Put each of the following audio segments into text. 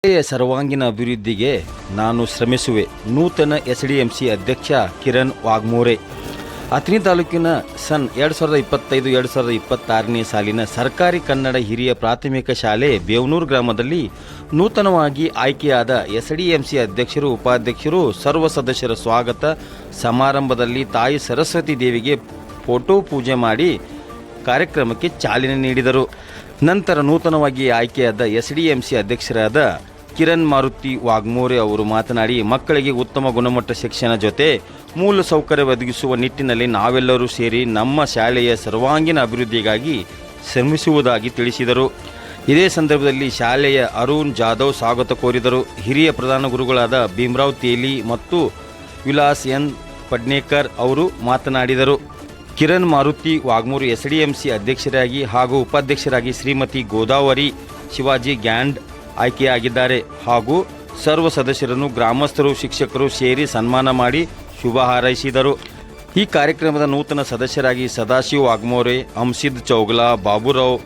ಶಾಲೆಯ ಸರ್ವಾಂಗೀಣ ಅಭಿವೃದ್ಧಿಗೆ ನಾನು ಶ್ರಮಿಸುವೆ. ನೂತನ ಎಸ್ಡಿಎಂಸಿ ಅಧ್ಯಕ್ಷ ಕಿರಣ್ ವಾಘ್ಮೋರೆ. ಅಥಣಿ ತಾಲೂಕಿನ ಸನ್ 2025-2026ನೇ ಸಾಲಿನ ಸರ್ಕಾರಿ ಕನ್ನಡ ಹಿರಿಯ ಪ್ರಾಥಮಿಕ ಶಾಲೆ ಬೇವನೂರು ಗ್ರಾಮದಲ್ಲಿ ನೂತನವಾಗಿ ಆಯ್ಕೆಯಾದ ಎಸ್ಡಿಎಂಸಿ ಅಧ್ಯಕ್ಷರು, ಉಪಾಧ್ಯಕ್ಷರು, ಸರ್ವ ಸದಸ್ಯರ ಸ್ವಾಗತ ಸಮಾರಂಭದಲ್ಲಿ ತಾಯಿ ಸರಸ್ವತಿ ದೇವಿಗೆ ಫೋಟೋ ಪೂಜೆ ಮಾಡಿ ಕಾರ್ಯಕ್ರಮಕ್ಕೆ ಚಾಲನೆ ನೀಡಿದರು. ನಂತರ ನೂತನವಾಗಿ ಆಯ್ಕೆಯಾದ ಎಸ್ಡಿಎಂಸಿ ಅಧ್ಯಕ್ಷರಾದ ಕಿರಣ್ ಮಾರುತಿ ವಾಘ್ಮೋರೆ ಅವರು ಮಾತನಾಡಿ, ಮಕ್ಕಳಿಗೆ ಉತ್ತಮ ಗುಣಮಟ್ಟ ಶಿಕ್ಷಣ ಜೊತೆ ಮೂಲ ಸೌಕರ್ಯ ಒದಗಿಸುವ ನಿಟ್ಟಿನಲ್ಲಿ ನಾವೆಲ್ಲರೂ ಸೇರಿ ನಮ್ಮ ಶಾಲೆಯ ಸರ್ವಾಂಗೀಣ ಅಭಿವೃದ್ಧಿಗಾಗಿ ಶ್ರಮಿಸುವುದಾಗಿ ತಿಳಿಸಿದರು. ಇದೇ ಸಂದರ್ಭದಲ್ಲಿ ಶಾಲೆಯ ಅರುಣ್ ಜಾಧವ್ ಸ್ವಾಗತ ಕೋರಿದರು. ಹಿರಿಯ ಪ್ರಧಾನ ಗುರುಗಳಾದ ಭೀಮರಾವ್ ತೇಲಿ ಮತ್ತು ವಿಲಾಸ್ ಎನ್ ಪಡ್ನೇಕರ್ ಅವರು ಮಾತನಾಡಿದರು. ಕಿರಣ್ ಮಾರುತಿ ವಾಘ್ಮೋರೆ ಎಸ್ಡಿಎಂಸಿ ಅಧ್ಯಕ್ಷರಾಗಿ ಹಾಗೂ ಉಪಾಧ್ಯಕ್ಷರಾಗಿ ಶ್ರೀಮತಿ ಗೋದಾವರಿ ಶಿವಾಜಿ ಗ್ಯಾಂಡ್ ಆಯ್ಕೆಯಾಗಿದ್ದಾರೆ ಹಾಗೂ ಸರ್ವ ಸದಸ್ಯರನ್ನು ಗ್ರಾಮಸ್ಥರು, ಶಿಕ್ಷಕರು ಸೇರಿ ಸನ್ಮಾನ ಮಾಡಿ ಶುಭ ಹಾರೈಸಿದರು. ಈ ಕಾರ್ಯಕ್ರಮದ ನೂತನ ಸದಸ್ಯರಾಗಿ ಸದಾಶಿವ್ ವಾಘ್ಮೋರೆ, ಅಮ್ಸಿದ್ ಚೌಗಲಾ, ಬಾಬುರಾವ್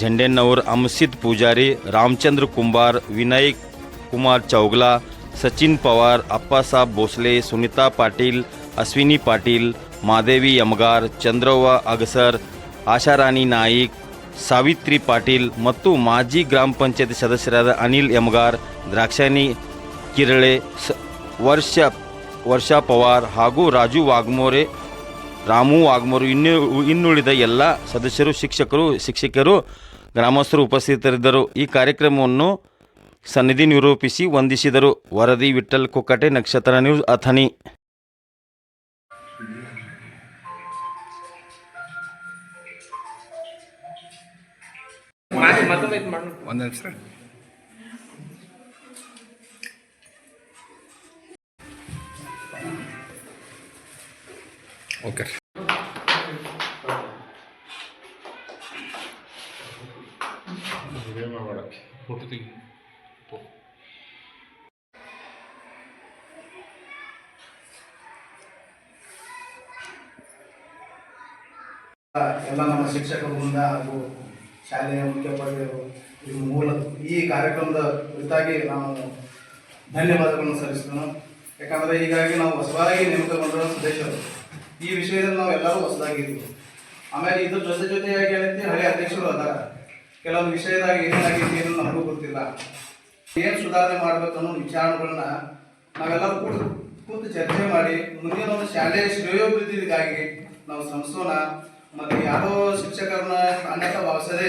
झंडेनवर, अमसिद पूजारी, रामचंद्र कुंभार, विनय कुमार चौगला, सचिन पवार, अप्पासाहेब भोसले, सुनीता पाटील, अश्विनी पाटील, मादेवी यमगार, चंद्रव्व अगसर, आशाराणी नाईक, ಸಾವಿತ್ರಿ ಪಾಟೀಲ್ ಮತ್ತು ಮಾಜಿ ಗ್ರಾಮ ಪಂಚಾಯತ್ ಸದಸ್ಯರಾದ ಅನಿಲ್ ಯಮಗಾರ್, ದ್ರಾಕ್ಷಾಣಿ ಕಿರಳೆ, ವರ್ಷಾ ಪವಾರ್ ಹಾಗೂ ರಾಜು ವಾಘ್ಮೋರೆ, ರಾಮು ವಾಘ್ಮೋರೆ ಇನ್ನುಳಿದ ಎಲ್ಲ ಸದಸ್ಯರು, ಶಿಕ್ಷಕರು, ಗ್ರಾಮಸ್ಥರು ಉಪಸ್ಥಿತರಿದ್ದರು. ಈ ಕಾರ್ಯಕ್ರಮವನ್ನು ಸನ್ನಿಧಿ ನಿರೂಪಿಸಿ ವಂದಿಸಿದರು. ವರದಿ ವಿಠ್ಠಲ್ ಕೊಕ್ಕಟೆ, ನಕ್ಷತ್ರ ನ್ಯೂಸ್, ಅಥಣಿ. ಒಂದು ನಿಮಿಷ. ಓಕೆ. ಫೋಟೋ ತೆಗಿ. ಎಲ್ಲ ನಮ್ಮ ಶಿಕ್ಷಕರ ಮುಂದೆ ಹಾಗೂ ಶಾಲೆಯ ಮುಖ್ಯೋಪಾಧ್ಯಾಯರು ಈ ಕಾರ್ಯಕ್ರಮದ ಕುರಿತಾಗಿ ನಾವು ಧನ್ಯವಾದಗಳನ್ನು ಸಲ್ಲಿಸ್ತೇನೆ. ಯಾಕಂದರೆ ಹೀಗಾಗಿ ನಾವು ಹೊಸದಾಗಿ ನೇಮಕಗೊಂಡಿರೋ ಸದಸ್ಯರು ಈ ವಿಷಯದಲ್ಲಿ ನಾವು ಎಲ್ಲರೂ ಹೊಸದಾಗಿದ್ದೀವಿ. ಆಮೇಲೆ ಇದ್ರ ಜೊತೆಯಾಗಿ ಏನೈತಿ, ಹಳೆ ಅಧ್ಯಕ್ಷರು ಅದಾರ, ಕೆಲವೊಂದು ವಿಷಯದಾಗ ಏನಾಗಿದೆ ಏನು ನಮಗೂ ಗೊತ್ತಿಲ್ಲ. ಏನು ಸುಧಾರಣೆ ಮಾಡಬೇಕು ಅನ್ನೋ ವಿಚಾರಗಳನ್ನ ನಾವೆಲ್ಲರೂ ಕೂತು ಚರ್ಚೆ ಮಾಡಿ ಮುಂದಿನ ಒಂದು ಶಾಲೆಯ ಶ್ರೇಯೋಭಿವೃದ್ಧಿಗಾಗಿ ನಾವು ಶ್ರಮಿಸೋಣ. ಮತ್ತು ಯಾರೋ ಶಿಕ್ಷಕರನ್ನ ಅನ್ಯತಾ ಭಾವಿಸದೆ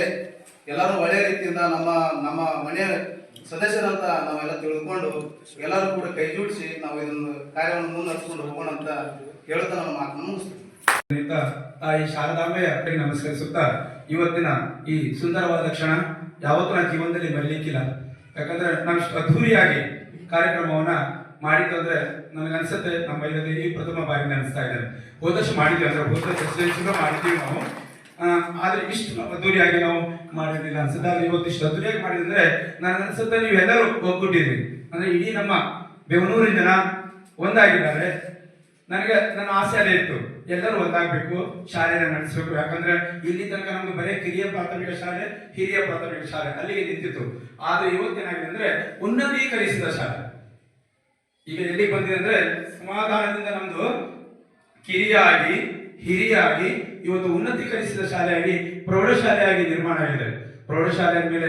ಎಲ್ಲರೂ ಒಳ್ಳೆಯ ರೀತಿಯಿಂದ ನಮ್ಮ ಮನೆಯ ಸದಸ್ಯರಂತ ನಾವೆಲ್ಲ ತಿಳ್ಕೊಂಡು ಎಲ್ಲರೂ ಕೂಡ ಕೈ ಜೋಡಿಸಿ ನಾವು ಇದನ್ನು ಕಾರ್ಯವನ್ನು ಮುನ್ನಡೆಸ್ಕೊಂಡು ಹೋಗೋಣ ಅಂತ ಹೇಳ್ತಾ ನಮ್ಮ ಮಾತನ್ನು ಮುಗಿಸ್ತೀವಿ. ತಾಯಿ ಶಾರದಾಂಬೆಯ ನಮಸ್ಕರಿಸುತ್ತಾ, ಇವತ್ತಿನ ಈ ಸುಂದರವಾದ ಕ್ಷಣ ಯಾವತ್ತೂ ನನ್ನ ಜೀವನದಲ್ಲಿ ಮರೆಯಲಿಕ್ಕಿಲ್ಲ. ಯಾಕಂದ್ರೆ ನಾವು ಇಷ್ಟು ಅದ್ಧೂರಿಯಾಗಿ ಕಾರ್ಯಕ್ರಮವನ್ನ ಮಾಡಿದ್ದು ಅಂದ್ರೆ ನನಗನ್ಸುತ್ತೆ ನಮ್ಮ ಇದರಲ್ಲಿ ಈ ಪ್ರಥಮ ಬಾರಿಗೆ ಅನಿಸ್ತಾ ಇದ್ದಾರೆ. ಹೋದಷ್ಟು ಮಾಡಿದ್ವಿ ಅಂದ್ರೆ ಮಾಡಿದ್ದೀವಿ ನಾವು, ಆದ್ರೆ ಇಷ್ಟು ಅದ್ದೂರಿಯಾಗಿ ನಾವು ಮಾಡಿರಲಿಲ್ಲ ಅನ್ಸುತ್ತೆ. ಆದ್ರೆ ಇವತ್ತು ಇಷ್ಟು ಅದ್ದೂರಿಯಾಗಿ ಮಾಡಿದ್ರೆ ನನಗನ್ಸುತ್ತೆ ನೀವೆಲ್ಲರೂ ಒಗ್ಗೂಟಿದ್ರಿ. ಅಂದ್ರೆ ಇಡೀ ನಮ್ಮ ಬೇವನೂರಿನ ಜನ ಒಂದಾಗಿದ್ದಾರೆ. ನನ್ನ ಆಸೆ ಅದೇ ಇತ್ತು, ಎಲ್ಲರೂ ಒಂದಾಗಬೇಕು, ಶಾಲೆಯನ್ನು ನಡೆಸಬೇಕು. ಯಾಕಂದ್ರೆ ಇಲ್ಲಿ ತನಕ ನಮ್ಗೆ ಬರೀ ಕಿರಿಯ ಪ್ರಾಥಮಿಕ ಶಾಲೆ, ಹಿರಿಯ ಪ್ರಾಥಮಿಕ ಶಾಲೆ ಅಲ್ಲಿಗೆ ನಿಂತಿತ್ತು. ಆದ್ರೆ ಇವತ್ತೇನಾಗಿದೆ ಅಂದ್ರೆ ಉನ್ನತೀಕರಿಸಿದ ಶಾಲೆ ಈಗ ಎಲ್ಲಿಗೆ ಬಂದಿದೆ ಅಂದ್ರೆ ಸಮಾಧಾನದಿಂದ ನಮ್ದು ಕಿರಿಯಾಗಿ ಹಿರಿಯಾಗಿ ಇವತ್ತು ಉನ್ನತೀಕರಿಸಿದ ಶಾಲೆಯಾಗಿ ಪ್ರೌಢಶಾಲೆಯಾಗಿ ನಿರ್ಮಾಣ ಆಗಿದೆ. ಪ್ರೌಢಶಾಲೆಯ ಮೇಲೆ